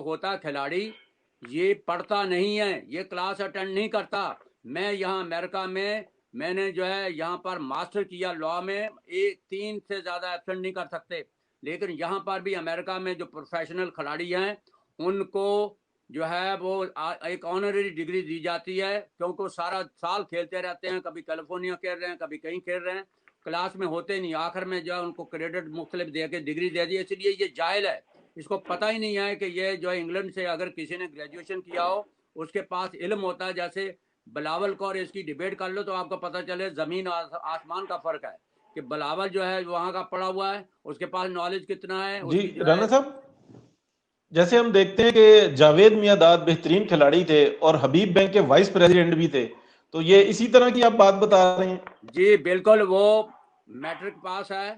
ہوتا کھلاڑی یہ پڑھتا نہیں ہے, یہ کلاس اٹینڈ نہیں کرتا. میں یہاں امریکہ میں نے جو ہے یہاں پر ماسٹر کیا لا میں, 3 سے زیادہ ایبسنٹ نہیں کر سکتے. لیکن یہاں پر بھی امریکہ میں جو پروفیشنل کھلاڑی ہیں ان کو جو ہے وہ ایک آنرری ڈگری دی جاتی ہے, کیونکہ وہ سارا سال کھیلتے رہتے ہیں, کبھی کیلیفورنیا کھیل رہے ہیں, کبھی کہیں کھیل رہے ہیں, کلاس میں ہوتے نہیں. آخر میں جو ہے ان کو کریڈٹ مختلف دے کے ڈگری دے دی. اس لیے یہ جاہل ہے, اس کو پتہ ہی نہیں ہے کہ یہ جو ہے انگلینڈ سے اگر کسی نے گریجویشن کیا ہو اس کے پاس علم ہوتا ہے. جیسے بلاول کو اور اس کی ڈیبیٹ کر لو تو آپ کو پتہ چلے زمین آسمان کا فرق ہے کہ بلاول جو ہے وہاں کا پڑھا ہوا ہے, اس کے پاس نالج کتنا ہے. اس جی کی جو رانا ہے صاحب, جیسے ہم دیکھتے ہیں کہ جاوید میاں داد بہترین کھلاڑی تھے اور حبیب بینک کے وائس پریزیڈنٹ بھی تھے, تو یہ اسی طرح کی آپ بات بتا رہے ہیں؟ جی بالکل, وہ میٹرک پاس ہے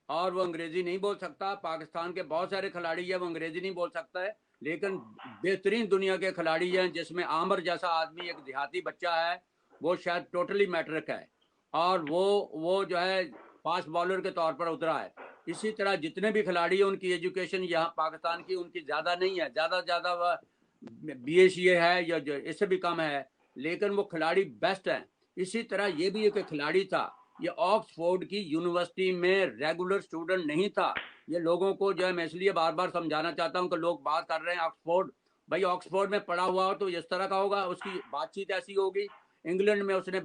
اور وہ انگریزی نہیں بول سکتا. پاکستان کے بہت سارے کھلاڑی ہیں وہ انگریزی نہیں بول سکتا ہے, لیکن بہترین دنیا کے کھلاڑی ہیں, جس میں عامر جیسا آدمی ایک دیہاتی بچہ ہے, وہ شاید ٹوٹلی میٹرک ہے اور وہ جو ہے فاسٹ بالر کے طور پر اترا ہے. اسی طرح جتنے بھی کھلاڑی ہیں ان کی ایجوکیشن یہاں پاکستان کی ان کی زیادہ نہیں ہے, زیادہ سے زیادہ وہ بی اے سی اے ہے یا جو اس سے بھی کم ہے, لیکن وہ کھلاڑی بیسٹ ہیں. اسی طرح یہ بھی ایک کھلاڑی تھا, یہ آکسفورڈ کی یونیورسٹی میں ریگولر اسٹوڈنٹ نہیں تھا. یہ لوگوں کو جو ہے میں اس لیے بار بار سمجھانا چاہتا ہوں کہ لوگ بات کر رہے ہیں آکسفورڈ, بھائی آکسفورڈ میں پڑھا ہوا ہو تو اس طرح کا ہوگا, اس کی بات چیت ایسی ہوگی. انگلینڈ میں اس نے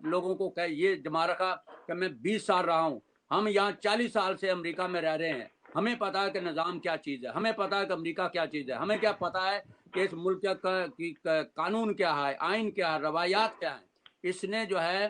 لوگوں کو یہ جما رکھا کہ میں 20 سال رہا ہوں, ہم یہاں 40 سال سے امریکہ میں رہ رہے ہیں, ہمیں پتا ہے کہ نظام کیا چیز ہے, ہمیں پتا ہے کہ امریکہ کیا چیز ہے, ہمیں کیا پتا ہے کہ اس ملک کا قانون کیا ہے, آئین کیا ہے, روایات کیا ہیں. اس نے جو ہے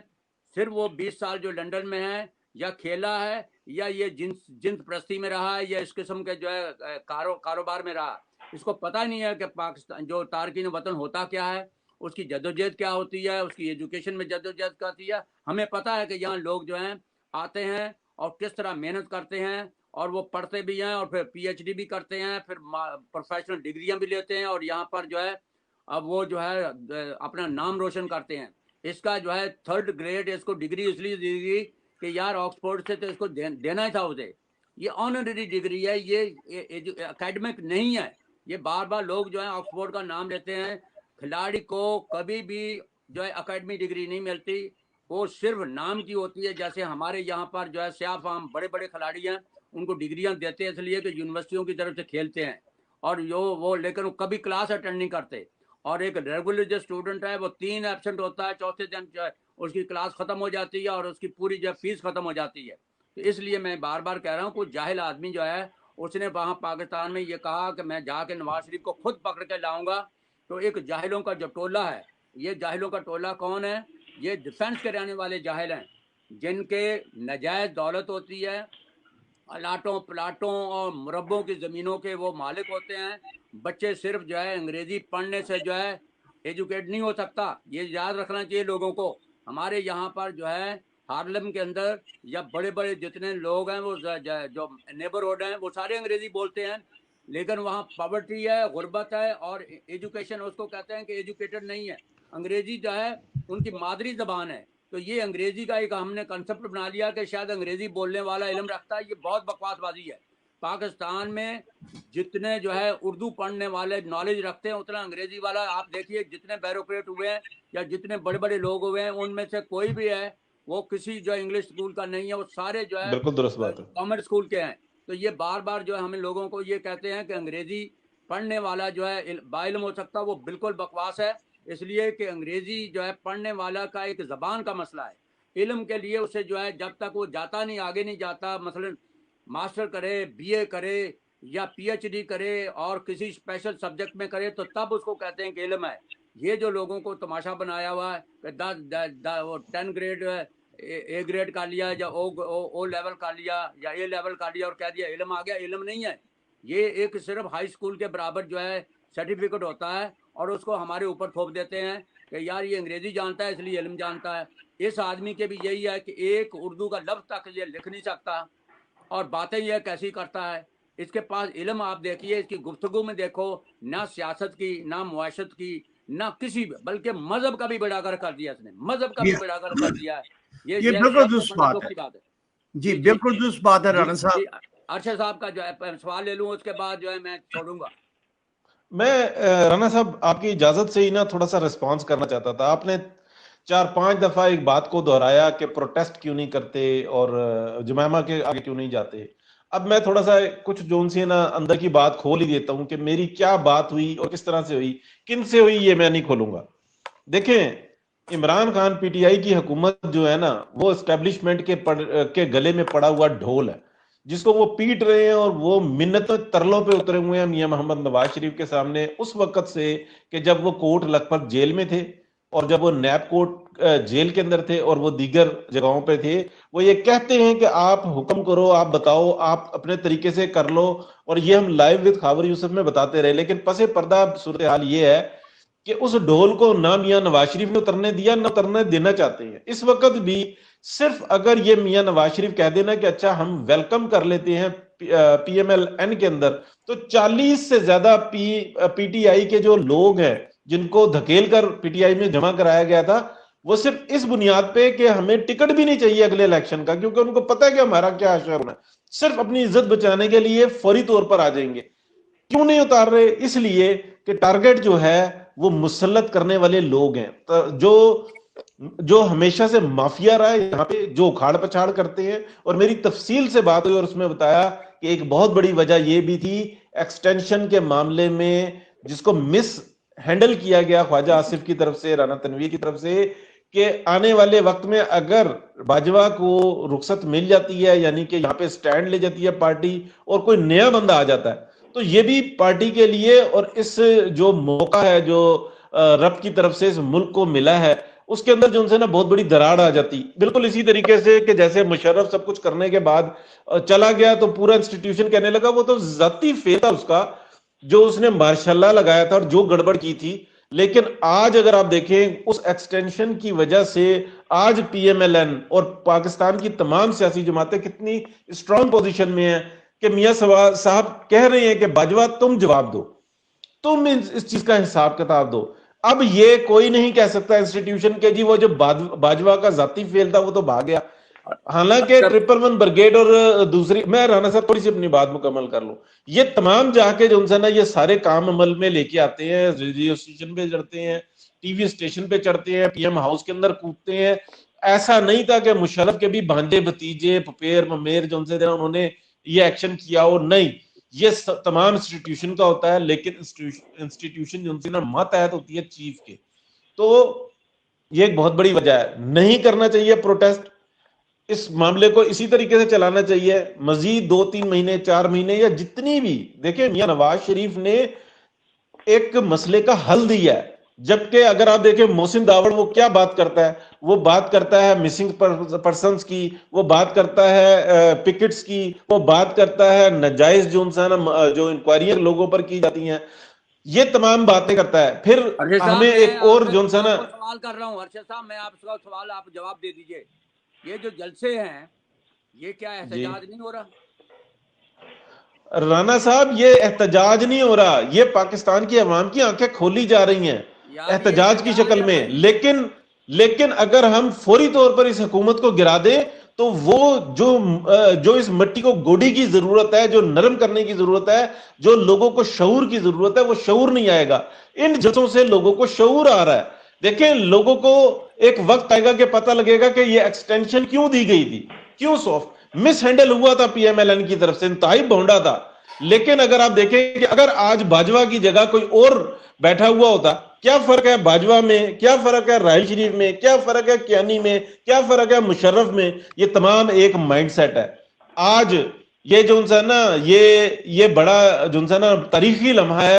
صرف وہ 20 سال جو لنڈن میں ہے یا کھیلا ہے یا یہ جنس پرستی میں رہا ہے یا اس قسم کے جو ہے کاروبار میں رہا, اس کو پتہ نہیں ہے کہ پاکستان جو تارکین وطن ہوتا کیا ہے, اس کی جدوجہد کیا ہوتی ہے, اس کی ایجوکیشن میں جدوجہد کیا ہوتی ہے. ہمیں پتہ ہے کہ یہاں لوگ جو ہیں آتے ہیں اور کس طرح محنت کرتے ہیں, اور وہ پڑھتے بھی ہیں اور پھر پی ایچ ڈی بھی کرتے ہیں, پھر پروفیشنل ڈگریاں بھی لیتے ہیں, اور یہاں پر جو ہے اب وہ جو ہے اپنا نام روشن کرتے ہیں. اس کا جو ہے 3rd گریڈ اس کو ڈگری اس لیے دی گئی کہ یار آکسفورڈ سے تو اس کو دینا ہی تھا اسے. یہ آنرری ڈگری ہے, یہ اکیڈمک نہیں ہے. یہ بار بار لوگ جو ہے آکسفورڈ کا نام لیتے ہیں, کھلاڑی کو کبھی بھی جو ہے اکیڈمی ڈگری نہیں ملتی, وہ صرف نام کی ہوتی ہے. جیسے ہمارے یہاں پر جو ہے سیاہ فام بڑے بڑے کھلاڑی ہیں, ان کو ڈگریاں دیتے ہیں اس لیے کہ یونیورسٹیوں کی طرف سے کھیلتے ہیں, اور وہ لیکن وہ کبھی کلاس اٹینڈ نہیں کرتے. اور ایک ریگولر جو اسٹوڈنٹ ہے وہ 3 ایبسنٹ ہوتا ہے, چوتھے دن جو ہے اس کی کلاس ختم ہو جاتی ہے اور اس کی پوری جو فیس ختم ہو جاتی ہے. تو اس لیے میں بار بار کہہ رہا ہوں کہ جاہل آدمی جو ہے اس نے وہاں پاکستان میں یہ کہا کہ میں جا کے نواز شریف کو خود پکڑ کے لاؤں گا. تو ایک جاہلوں کا جو ٹولہ ہے, یہ جاہلوں کا ٹولہ کون ہے؟ یہ ڈیفنس کے رہنے والے جاہل ہیں, جن کے نجائز دولت ہوتی ہے, الاٹوں پلاٹوں اور مربوں کی زمینوں کے وہ مالک ہوتے ہیں. بچے صرف جو ہے انگریزی پڑھنے سے جو ہے ایجوکیٹ نہیں ہو سکتا, یہ یاد رکھنا چاہیے لوگوں کو. ہمارے یہاں پر جو ہے ہارلم کے اندر یا بڑے بڑے جتنے لوگ ہیں وہ جو نیبرہڈ ہیں وہ سارے انگریزی بولتے ہیں, لیکن وہاں پاورٹی ہے, غربت ہے, اور ایجوکیشن اس کو کہتے ہیں کہ ایجوکیٹڈ نہیں ہے. انگریزی جو ہے ان کی مادری زبان ہے, تو یہ انگریزی کا ایک ہم نے کنسپٹ بنا لیا کہ شاید انگریزی بولنے والا علم رکھتا ہے. یہ بہت بکواس بازی ہے. پاکستان میں جتنے جو ہے اردو پڑھنے والے نالج رکھتے ہیں اتنا انگریزی والا, آپ دیکھیے جتنے بیوروکریٹ ہوئے ہیں یا جتنے بڑے بڑے لوگ ہوئے ہیں ان میں سے کوئی بھی ہے وہ کسی جو انگلش اسکول کا نہیں ہے, وہ سارے جو ہے بالکل درست بات ہے. کامرس اسکول کے ہیں. تو یہ بار بار جو ہے ہمیں لوگوں کو یہ کہتے ہیں کہ انگریزی پڑھنے والا جو ہے باعلم ہو سکتا, وہ بالکل بکواس ہے. اس لیے کہ انگریزی جو ہے پڑھنے والا کا ایک زبان کا مسئلہ ہے. علم کے لیے اسے جو ہے جب تک وہ جاتا نہیں, آگے نہیں جاتا, مثلا ماسٹر کرے, بی اے کرے یا پی ایچ ڈی کرے اور کسی اسپیشل سبجیکٹ میں کرے, تو تب اس کو کہتے ہیں کہ علم ہے. یہ جو لوگوں کو تماشا بنایا ہوا ہے کہ وہ 10 گریڈ اے گریڈ کا لیا یا او لیول کا لیا یا اے لیول کا لیا اور کہہ دیا علم آ گیا, علم نہیں ہے. یہ ایک صرف ہائی اسکول کے برابر جو ہے سرٹیفکیٹ ہوتا ہے, اور اس کو ہمارے اوپر تھوپ دیتے ہیں کہ یار یہ انگریزی جانتا ہے اس لیے علم جانتا ہے. اس آدمی کے بھی یہی ہے کہ ایک اردو کا لفظ تک یہ لکھ نہیں سکتا, اور باتیں یہ کیسی کرتا ہے. اس کے پاس علم آپ دیکھیے, اس کی گفتگو میں دیکھو, نہ سیاست کی, نہ معاشرت کی, نہ کسی بلکہ مذہب کا بھی بیڑا گرک کر دیا اس نے, مذہب کا بھی بیڑا گرک کر دیا ہے. یہ بالکل درست بات ہے. کی بات ہے. جی بالکل درست بات ہے رانا صاحب. ارشد صاحب کا جو ہے سوال لے لوں, اس کے بعد جو ہے میں چھوڑوں گا. میں رانا صاحب آپ کی اجازت سے ہی نا تھوڑا سا ریسپانس کرنا چاہتا تھا. آپ نے 4-5 دفعہ ایک بات کو دہرایا کہ پروٹیسٹ کیوں نہیں کرتے اور جمائمہ کے آگے کیوں نہیں جاتے. اب میں تھوڑا سا کچھ جون سی نا اندر کی بات کھول ہی دیتا ہوں کہ میری کیا بات ہوئی اور کس طرح سے ہوئی, کن سے ہوئی, یہ میں نہیں کھولوں گا. دیکھیں, Imran Khan P T I کی حکومت جو ہے نا وہ اسٹیبلشمنٹ کے گلے میں پڑا ہوا ڈھول ہے جس کو وہ پیٹ رہے ہیں, اور وہ منتوں ترلوں پہ اترے ہوئے ہیں میاں محمد نواز شریف کے سامنے اس وقت سے کہ جب وہ کوٹ لکھپت جیل میں تھے اور جب وہ نیب کوٹ جیل کے اندر تھے اور وہ دیگر جگہوں پہ تھے. وہ یہ کہتے ہیں کہ آپ حکم کرو, آپ بتاؤ, آپ اپنے طریقے سے کر لو, اور یہ ہم لائیو وتھ خاور یوسف میں بتاتے رہے. لیکن پس پردہ صورتحال یہ ہے کہ اس ڈھول کو نہ میاں نواز شریف نے اترنے دیا نہ اترنے دینا چاہتے ہیں. اس وقت بھی صرف اگر یہ میاں نواز شریف کہہ دینا کہ اچھا ہم ویلکم کر لیتے ہیں پی ایم ایل این کے اندر, تو 40 سے زیادہ پی ٹی آئی کے جو لوگ ہیں جن کو دھکیل کر پی ٹی آئی میں جمع کرایا گیا تھا, وہ صرف اس بنیاد پہ کہ ہمیں ٹکٹ بھی نہیں چاہیے اگلے الیکشن کا, کیونکہ ان کو پتہ ہے کہ ہمارا کیا اشر ہونا ہے, صرف اپنی عزت بچانے کے لیے فوری طور پر آ جائیں گے. کیوں نہیں اتار رہے؟ اس لیے کہ ٹارگٹ جو ہے وہ مسلط کرنے والے لوگ ہیں جو ہمیشہ سے مافیا رہا ہے یہاں پہ, جو اکھاڑ پچھاڑ کرتے ہیں. اور میری تفصیل سے بات ہوئی اور اس میں بتایا کہ ایک بہت بڑی وجہ یہ بھی تھی ایکسٹینشن کے معاملے میں جس کو مس ہینڈل کیا گیا خواجہ آصف کی طرف سے, رانا تنویر کی طرف سے, کہ آنے والے وقت میں اگر باجوہ کو رخصت مل جاتی ہے, یعنی کہ یہاں پہ سٹینڈ لے جاتی ہے پارٹی اور کوئی نیا بندہ آ جاتا ہے, تو یہ بھی پارٹی کے لیے اور اس جو موقع ہے جو رب کی طرف سے اس ملک کو ملا ہے اس کے اندر جو ان سے نا بہت بڑی دراڑ آ جاتی. بالکل اسی طریقے سے کہ جیسے مشرف سب کچھ کرنے کے بعد چلا گیا تو پورا انسٹیٹیوشن کہنے لگا وہ تو ذاتی فیل تھا اس کا جو اس نے ماشاء اللہ لگایا تھا اور جو گڑبڑ کی تھی. لیکن آج اگر آپ دیکھیں اس ایکسٹینشن کی وجہ سے آج پی ایم ایل این اور پاکستان کی تمام سیاسی جماعتیں کتنی اسٹرانگ پوزیشن میں ہیں کہ میاں صاحب کہہ رہے ہیں کہ باجوہ تم جواب دو, تم اس چیز کا حساب کتاب دو. اب یہ کوئی نہیں کہہ سکتا انسٹیٹیوشن کے جی وہ جو باجوہ کا ذاتی فیل تھا وہ تو بھاگ گیا. حالانکہ 111 بریگیڈ اور دوسری, میں رانا صاحب تھوڑی سی اپنی بات مکمل کر لوں, یہ تمام جا کے جو ان سے نا یہ سارے کام عمل میں لے کے آتے ہیں, ریڈیو اسٹیشن پہ چڑھتے ہیں, ٹی وی اسٹیشن پہ چڑھتے ہیں, پی ایم ہاؤس کے اندر کودتے ہیں. ایسا نہیں تھا کہ مشرف کے بھی بھانجے بھتیجے پپیر ممیر جو ان سے انہوں نے یہ ایکشن کیا ہو, نہیں, یہ تمام انسٹیٹیوشن کا ہوتا ہے. لیکن انسٹیٹیوشن جو ان سے نا ماتحت ہوتی ہے چیف کے, تو یہ ایک بہت بڑی وجہ ہے. نہیں کرنا چاہیے پروٹیسٹ, اس معاملے کو اسی طریقے سے چلانا چاہیے مزید 2-3 مہینے 4 مہینے یا جتنی بھی. دیکھیں میاں نواز شریف نے ایک مسئلے کا حل دیا ہے, جبکہ اگر آپ دیکھیں محسن داوڑ وہ کیا بات کرتا ہے, وہ بات کرتا ہے مسنگ پرسنز کی, وہ بات کرتا ہے پکٹس کی, وہ بات کرتا ہے ناجائز جو جو انکوائریاں لوگوں پر کی جاتی ہیں, یہ تمام باتیں کرتا ہے. پھر ہمیں ایک اور جو سوال کر رہا ہوں ارشد صاحب, میں آپ کا سوال آپ جواب دے دیجئے. یہ جو جلسے ہیں یہ کیا احتجاج نہیں ہو رہا؟ رانا صاحب یہ احتجاج نہیں ہو رہا, یہ پاکستان کی عوام کی آنکھیں کھولی جا رہی ہیں احتجاج کی شکل میں. لیکن اگر ہم فوری طور پر اس حکومت کو گرا دیں تو وہ جو اس مٹی کو گوڑی کی ضرورت ہے, جو نرم کرنے کی ضرورت ہے, جو لوگوں کو شعور کی ضرورت ہے, وہ شعور نہیں آئے گا. ان جلسوں سے لوگوں کو شعور آ رہا ہے. دیکھیں لوگوں کو ایک وقت آئے گا کہ پتہ لگے گا کہ یہ ایکسٹینشن کیوں دی گئی تھی, کیوں سافٹ مس ہینڈل ہوا تھا پی ایم ایل این کی طرف سے, انتہائی بھونڈا تھا. لیکن اگر آپ دیکھیں کہ اگر آج باجوہ کی جگہ کوئی اور بیٹھا ہوا ہوتا, کیا فرق ہے باجوہ میں, کیا فرق ہے راحیل شریف میں, کیا فرق ہے کیانی میں, کیا فرق ہے مشرف میں, یہ تمام ایک مائنڈ سیٹ ہے. آج یہ جو نا یہ بڑا جو نا تاریخی لمحہ ہے